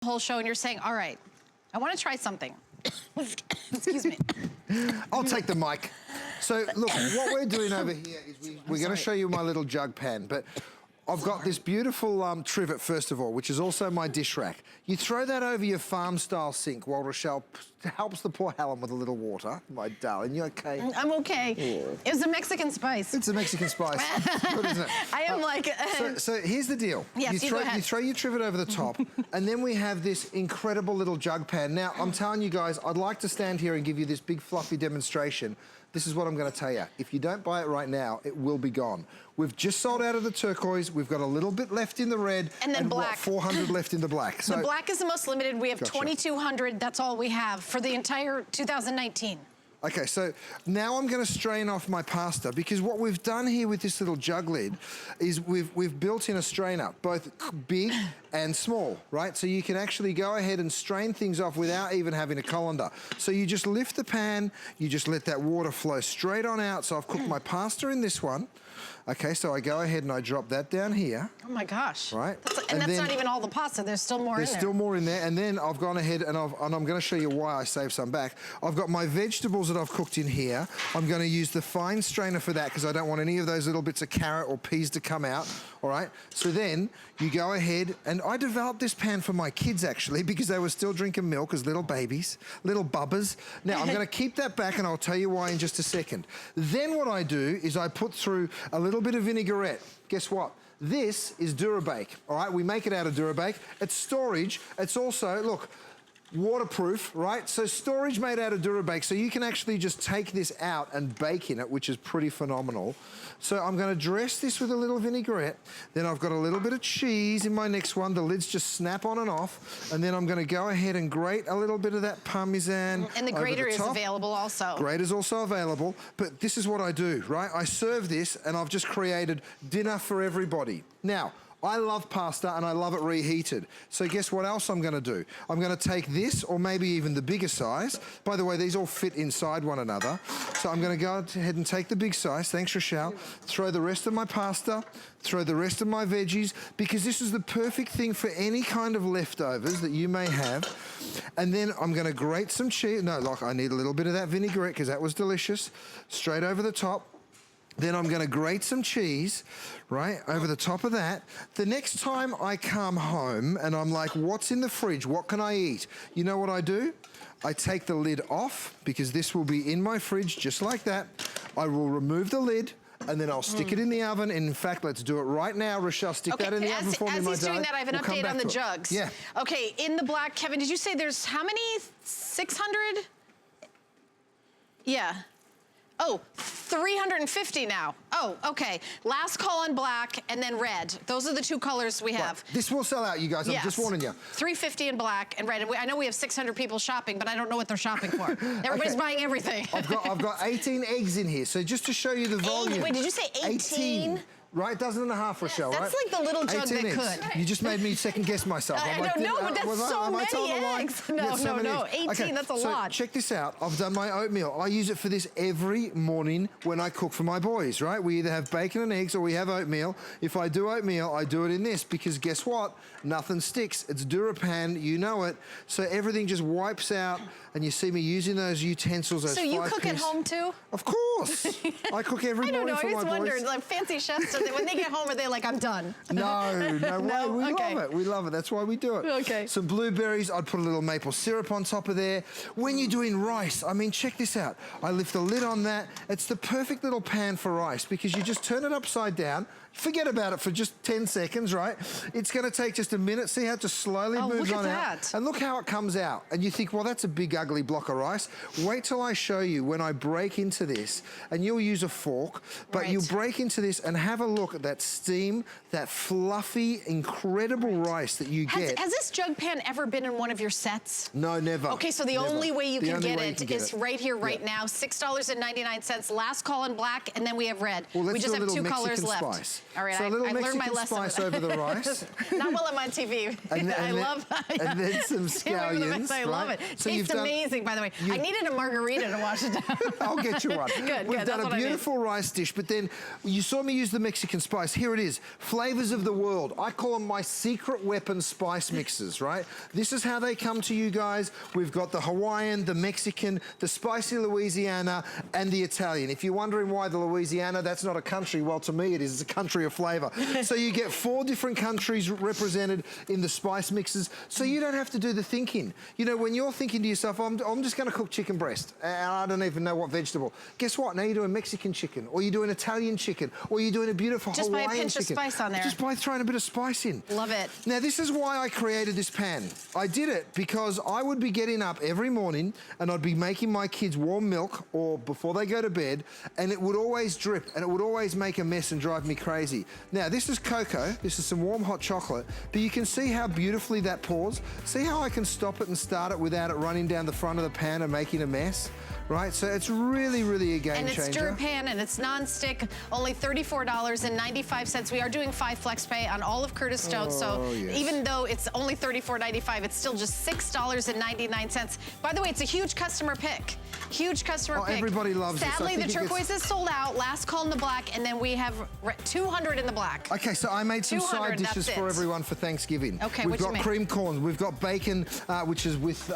whole show and you're saying, all right, I want to try something. Excuse me. I'll take the mic. So look, what we're doing over here is we're going to show you my little jug pan, but I've got this beautiful trivet, first of all, which is also my dish rack. You throw that over your farm-style sink while Rochelle helps the poor Helen with a little water. My darling, you okay? I'm okay. Yeah. It was a Mexican spice. It's a Mexican spice. Good, isn't it? I am like... So here's the deal. Yes, you throw your trivet over the top, and then we have this incredible little jug pan. Now, I'm telling you guys, I'd like to stand here and give you this big fluffy demonstration. This is what I'm going to tell you. If you don't buy it right now, it will be gone. We've just sold out of the turquoise. We've got a little bit left in the red. And then black. What, 400 left in the black. So the black is the most limited. We have gotcha. 2,200. That's all we have for the entire 2019. Okay, so now I'm going to strain off my pasta, because what we've done here with this little jug lid is we've built in a strainer, both big and small, right? So you can actually go ahead and strain things off without even having a colander. So you just lift the pan, you just let that water flow straight on out. So I've cooked my pasta in this one. Okay, so I go ahead and I drop that down here. Oh my gosh. Right. And that's not even all the pasta. There's still more in there. There's still more in there. And then I've gone ahead and I'm going to show you why I saved some back. I've got my vegetables that I've cooked in here. I'm going to use the fine strainer for that because I don't want any of those little bits of carrot or peas to come out. All right. So then you go ahead, and I developed this pan for my kids actually because they were still drinking milk as little babies, little bubbers. Now I'm going to keep that back and I'll tell you why in just a second. Then what I do is I put through a little bit of vinaigrette. Guess what? This is DuraBake, all right? We make it out of DuraBake. It's storage. It's also, look, waterproof, right? So storage made out of DuraBake, so you can actually just take this out and bake in it, which is pretty phenomenal. So I'm gonna dress this with a little vinaigrette. Then I've got a little bit of cheese in my next one. The lids just snap on and off. And then I'm gonna go ahead and grate a little bit of that Parmesan. And the grater is available also. Grater's also available, but this is what I do, right? I serve this and I've just created dinner for everybody. Now, I love pasta and I love it reheated. So guess what else I'm gonna do? I'm gonna take this, or maybe even the bigger size. By the way, these all fit inside one another. So I'm gonna go ahead and take the big size, thanks Rochelle, throw the rest of my pasta, throw the rest of my veggies, because this is the perfect thing for any kind of leftovers that you may have. And then I'm gonna grate some cheese. No, like I need a little bit of that vinaigrette because that was delicious. Straight over the top. Then I'm gonna grate some cheese, right, over the top of that. The next time I come home and I'm like, what's in the fridge? What can I eat? You know what I do? I take the lid off, because this will be in my fridge just like that. I will remove the lid, and then I'll stick it in the oven. And in fact, let's do it right now. Rochelle, stick that in the oven for me, my darling. As he's doing that, I have an update on the jugs. Yeah. Okay, in the black, Kevin, did you say there's how many? 600? Yeah. Oh, 350 now. Oh, okay. Last call on black and then red. Those are the two colors we have. Right. This will sell out, you guys. I'm just warning you. 350 in black and red. I know we have 600 people shopping, but I don't know what they're shopping for. Everybody's buying everything. I've got 18 eggs in here. So just to show you the volume. Wait, did you say 18? Right, dozen and a half, Rochelle, right? That's like the little jug that could. You just made me second guess myself. I don't know, but that's so many eggs. No, 18, okay, that's a lot. Check this out. I've done my oatmeal. I use it for this every morning when I cook for my boys, right? We either have bacon and eggs or we have oatmeal. If I do oatmeal, I do it in this, because guess what? Nothing sticks. It's DuraPan, you know it. So everything just wipes out, and you see me using those utensils, those 5-piece. So you cook at home too? Of course. I cook every morning for my boys. I just wondered, like fancy chefs, when they get home, are they like, I'm done? No way. No? We love it. We love it. That's why we do it. Okay. Some blueberries. I'd put a little maple syrup on top of there. When you're doing rice, I mean, check this out. I lift the lid on that. It's the perfect little pan for rice, because you just turn it upside down. Forget about it for just 10 seconds, right? It's going to take just a minute. See how it just slowly moves on out? And look how it comes out. And you think, well, that's a big, ugly block of rice. Wait till I show you when I break into this, and you'll use a fork, but you'll break into this and have a look at that steam, that fluffy, incredible rice that you get. Has this jug pan ever been in one of your sets? No, never. Okay, so the only way you can get it is right here, right now. $6.99. Last call in black, and then we have red. Well, we just have two colors left. Spice. All right, so a little I learned my Mexican lesson. spice over the rice. Not while I'm on TV. I love that. And then some Stay away from the scallions. mess. I love it. So Tastes amazing, by the way. I needed a margarita to wash it down. I'll get you one. Good, We've good. done That's a beautiful rice dish, but then you saw me use the Mexican spice. Here it is. Flavors of the world. I call them my secret weapon spice mixes, right? This is how they come to you guys. We've got the Hawaiian, the Mexican, the spicy Louisiana, and the Italian. If you're wondering why the Louisiana, that's not a country. Well, to me it is. It's a country of flavor. So you get 4 different countries represented in the spice mixes, so you don't have to do the thinking. You know, when you're thinking to yourself, I'm just going to cook chicken breast, and I don't even know what vegetable. Guess what? Now you're doing Mexican chicken, or you're doing Italian chicken, or you're doing a beautiful Just Hawaiian by a pinch chicken. of spice on there. Just by throwing a bit of spice in. Love it. Now, this is why I created this pan. I did it because I would be getting up every morning and I'd be making my kids warm milk or before they go to bed, and it would always drip and it would always make a mess and drive me crazy. Now, this is cocoa. This is some warm hot chocolate, but you can see how beautifully that pours. See how I can stop it and start it without it running down the front of the pan and making a mess? Right, so it's really, really a game changer. And it's DuraPan and it's non-stick, only $34.95. We are doing 5 flex pay on all of Curtis Stone, so yes. even though it's only $34.95, it's still just $6.99. By the way, it's a huge customer pick. Huge customer pick. Everybody loves this. Sadly, the turquoise is sold out. Last call in the black, and then we have 200 in the black. Okay, so I made some side dishes for everyone for Thanksgiving. Okay, we've got cream corn, we've got bacon, which is with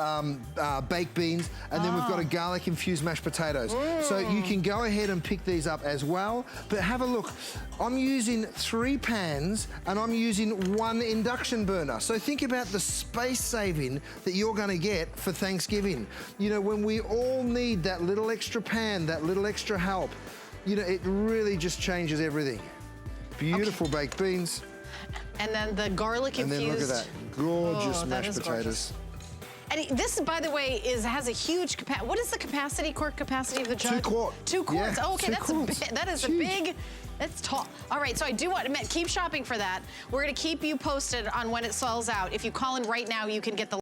baked beans, and then we've got a garlic infused mashed potatoes. So you can go ahead and pick these up as well, but have a look. I'm using 3 pans and I'm using 1 induction burner. So think about the space saving that you're gonna get for Thanksgiving. You know, when we all need that little extra pan, that little extra help, you know, it really just changes everything. Beautiful baked beans. And then the garlic infused. And then look at that, gorgeous mashed potatoes. Gorgeous. And this, by the way, has a huge capacity. What is the quart capacity of the jug? 2 quarts. 2 quarts. Yeah, oh, okay, 2 that's quarts. a big. That is It's a huge. big. That's tall. All right, so I do want to keep shopping for that. We're going to keep you posted on when it sells out. If you call in right now, you can get the